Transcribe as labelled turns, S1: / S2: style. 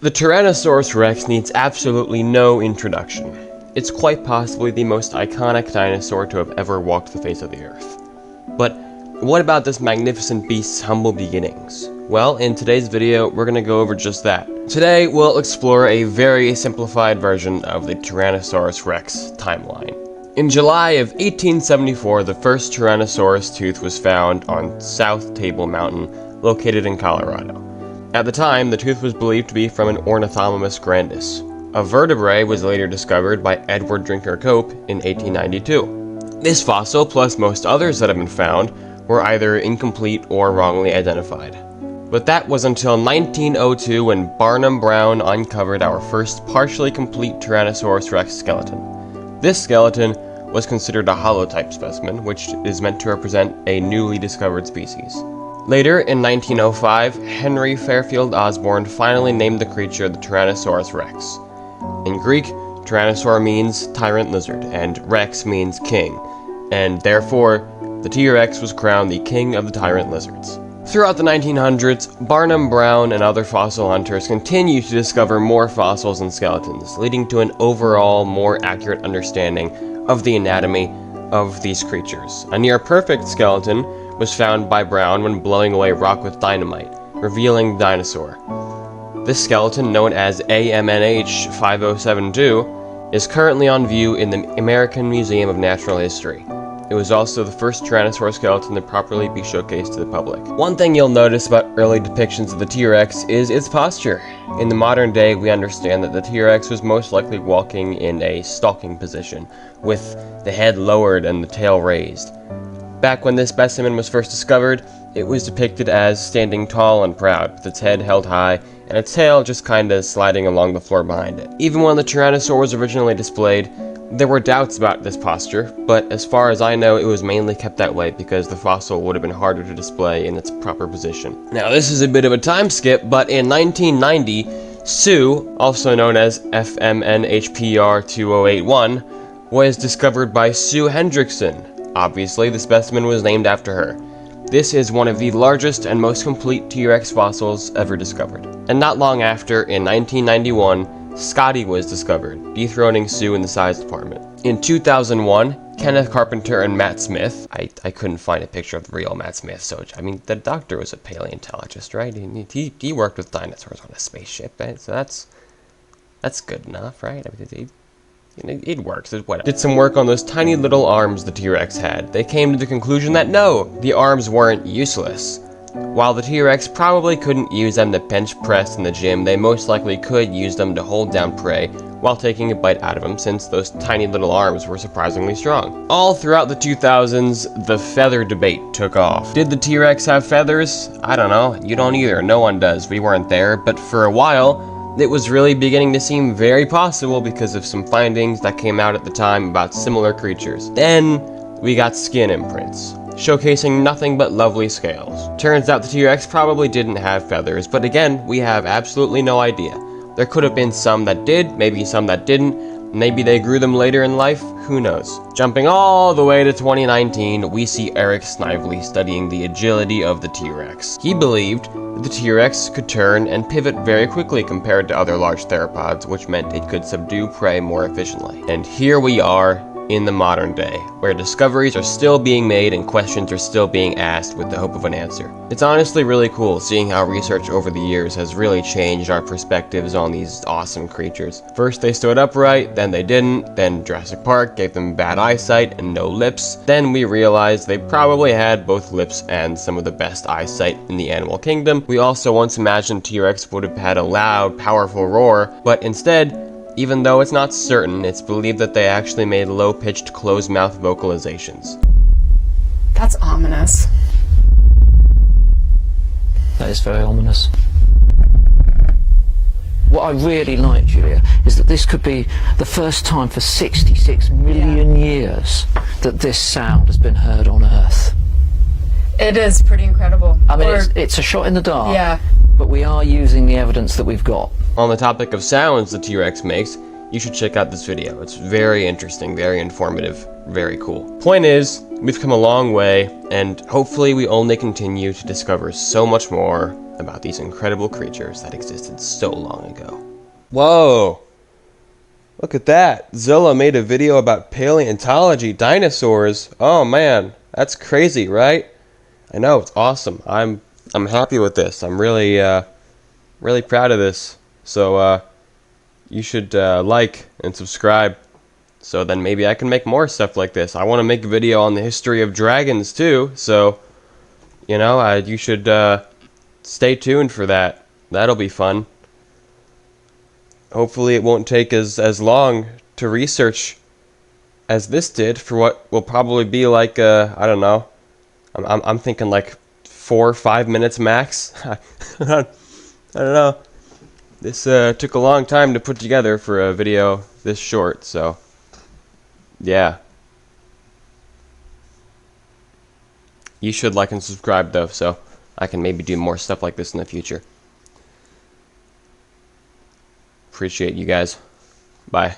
S1: The Tyrannosaurus rex needs absolutely no introduction. It's quite possibly the most iconic dinosaur to have ever walked the face of the earth. But what about this magnificent beast's humble beginnings? Well, in today's video, we're going to go over just that. Today, we'll explore a very simplified version of the Tyrannosaurus rex timeline. In July of 1874, the first Tyrannosaurus tooth was found on South Table Mountain, located in Colorado. At the time, the tooth was believed to be from an Ornithomimus grandis. A vertebrae was later discovered by Edward Drinker Cope in 1892. This fossil, plus most others that have been found, were either incomplete or wrongly identified. But that was until 1902 when Barnum Brown uncovered our first partially complete Tyrannosaurus rex skeleton. This skeleton was considered a holotype specimen, which is meant to represent a newly discovered species. Later, in 1905, Henry Fairfield Osborn finally named the creature the Tyrannosaurus rex. In Greek, Tyrannosaur means tyrant lizard, and rex means king, and therefore, the T-Rex was crowned the king of the tyrant lizards. Throughout the 1900s, Barnum Brown and other fossil hunters continued to discover more fossils and skeletons, leading to an overall more accurate understanding of the anatomy of these creatures. A near-perfect skeleton was found by Brown when blowing away rock with dynamite, revealing the dinosaur. This skeleton, known as AMNH 5072, is currently on view in the American Museum of Natural History. It was also the first Tyrannosaur skeleton to properly be showcased to the public. One thing you'll notice about early depictions of the T-Rex is its posture. In the modern day, we understand that the T-Rex was most likely walking in a stalking position, with the head lowered and the tail raised. Back when this specimen was first discovered, it was depicted as standing tall and proud, with its head held high, and its tail just kinda sliding along the floor behind it. Even when the Tyrannosaur was originally displayed, there were doubts about this posture, but as far as I know, it was mainly kept that way because the fossil would have been harder to display in its proper position. Now, this is a bit of a time skip, but in 1990, Sue, also known as FMNHPR 2081, was discovered by Sue Hendrickson. Obviously, the specimen was named after her. This is one of the largest and most complete T-Rex fossils ever discovered. And not long after, in 1991, Scotty was discovered, dethroning Sue in the size department. In 2001, Kenneth Carpenter and Matt Smith, I couldn't find a picture of the real Matt Smith, so, I mean, the doctor was a paleontologist, right? He worked with dinosaurs on a spaceship, right? So that's good enough, right? I mean, it works, whatever. Did some work on those tiny little arms the T-Rex had. They came to the conclusion that no, the arms weren't useless. While the T-Rex probably couldn't use them to bench press in the gym, they most likely could use them to hold down prey while taking a bite out of them, since those tiny little arms were surprisingly strong. All throughout the 2000s, the feather debate took off. Did the T-Rex have feathers? I don't know. You don't either. No one does. We weren't there. But for a while, it was really beginning to seem very possible because of some findings that came out at the time about similar creatures. Then, we got skin imprints, showcasing nothing but lovely scales. Turns out the T-Rex probably didn't have feathers, but again, we have absolutely no idea. There could have been some that did, maybe some that didn't, maybe they grew them later in life, who knows. Jumping all the way to 2019, we see Eric Snively studying the agility of the T-Rex. He believed that the T-Rex could turn and pivot very quickly compared to other large theropods, which meant it could subdue prey more efficiently. And here we are, in the modern day, where discoveries are still being made and questions are still being asked with the hope of an answer. It's honestly really cool seeing how research over the years has really changed our perspectives on these awesome creatures. First they stood upright, then they didn't, then Jurassic Park gave them bad eyesight and no lips, then we realized they probably had both lips and some of the best eyesight in the animal kingdom. We also once imagined T-Rex would have had a loud, powerful roar, but instead, even though it's not certain, it's believed that they actually made low-pitched, closed-mouth vocalizations.
S2: That's ominous.
S3: That is very ominous. What I really like, Julia, is that this could be the first time for 66 million years that this sound has been heard on Earth.
S2: It is pretty incredible.
S3: I mean, it's a shot in the dark,
S2: yeah,
S3: but we are using the evidence that we've got.
S1: On the topic of sounds the T-Rex makes, you should check out this video. It's very interesting, very informative, very cool. Point is, we've come a long way, and hopefully we only continue to discover so much more about these incredible creatures that existed so long ago. Whoa! Look at that! Zilla made a video about paleontology dinosaurs. Oh man, that's crazy, right? I know, it's awesome. I'm happy with this. I'm really really proud of this. So you should like and subscribe, so then maybe I can make more stuff like this. I want to make a video on the history of dragons too, so you know, you should stay tuned for that. That'll be fun. Hopefully it won't take as long to research as this did for what will probably be like I don't know. I'm thinking like 4 or 5 minutes max. I don't know. This took a long time to put together for a video this short, so yeah. You should like and subscribe though, so I can maybe do more stuff like this in the future. Appreciate you guys. Bye.